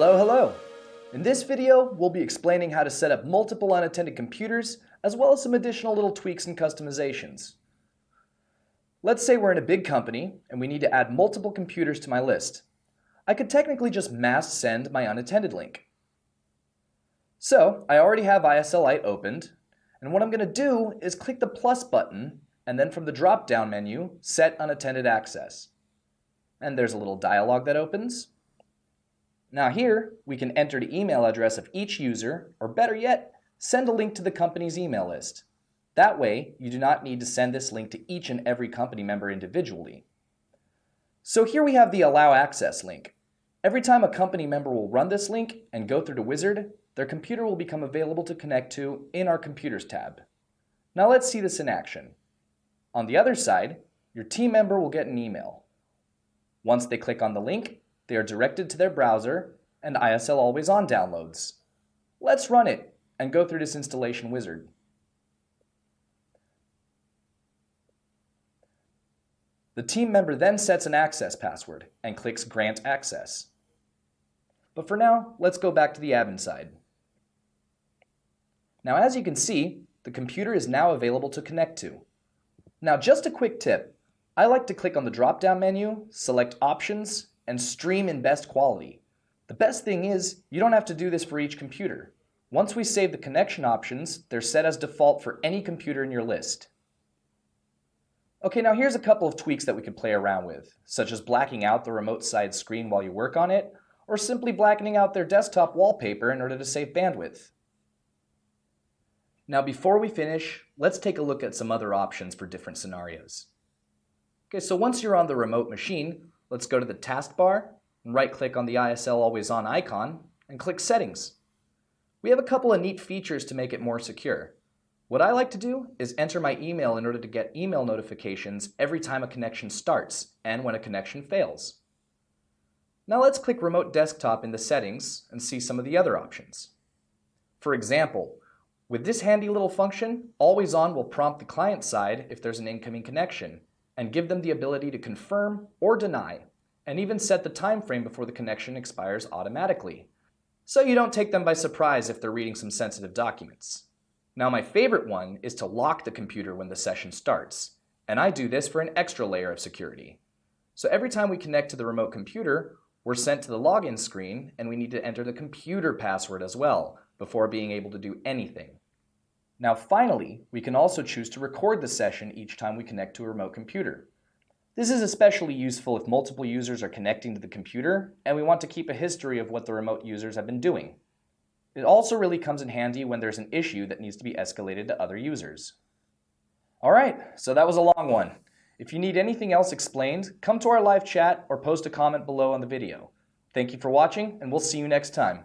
Hello, hello! In this video, we'll be explaining how to set up multiple unattended computers, as well as some additional little tweaks and customizations. Let's say we're in a big company, and we need to add multiple computers to my list. I could technically just mass send my unattended link. So, I already have ISL Lite opened, and what I'm going to do is click the plus button, and then from the drop-down menu, set unattended access. And there's a little dialog that opens. Now here, we can enter the email address of each user, or better yet, send a link to the company's email list. That way, you do not need to send this link to each and every company member individually. So here we have the Allow Access link. Every time a company member will run this link and go through the wizard, their computer will become available to connect to in our Computers tab. Now let's see this in action. On the other side, your team member will get an email. Once they click on the link, they are directed to their browser, and ISL Always On downloads. Let's run it and go through this installation wizard. The team member then sets an access password and clicks Grant Access. But for now, let's go back to the admin side. Now as you can see, the computer is now available to connect to. Now just a quick tip, I like to click on the drop-down menu, select Options, and stream in best quality. The best thing is, you don't have to do this for each computer. Once we save the connection options, they're set as default for any computer in your list. Okay, now here's a couple of tweaks that we could play around with, such as blacking out the remote side screen while you work on it, or simply blackening out their desktop wallpaper in order to save bandwidth. Now before we finish, let's take a look at some other options for different scenarios. Okay, so once you're on the remote machine, let's go to the taskbar and right-click on the ISL Always On icon and click Settings. We have a couple of neat features to make it more secure. What I like to do is enter my email in order to get email notifications every time a connection starts and when a connection fails. Now let's click Remote Desktop in the settings and see some of the other options. For example, with this handy little function, Always On will prompt the client side if there's an incoming connection, and give them the ability to confirm or deny, and even set the time frame before the connection expires automatically, so you don't take them by surprise if they're reading some sensitive documents. Now my favorite one is to lock the computer when the session starts, and I do this for an extra layer of security. So every time we connect to the remote computer, we're sent to the login screen, and we need to enter the computer password as well before being able to do anything. Now finally, we can also choose to record the session each time we connect to a remote computer. This is especially useful if multiple users are connecting to the computer and we want to keep a history of what the remote users have been doing. It also really comes in handy when there's an issue that needs to be escalated to other users. Alright, so that was a long one. If you need anything else explained, come to our live chat or post a comment below on the video. Thank you for watching, and we'll see you next time.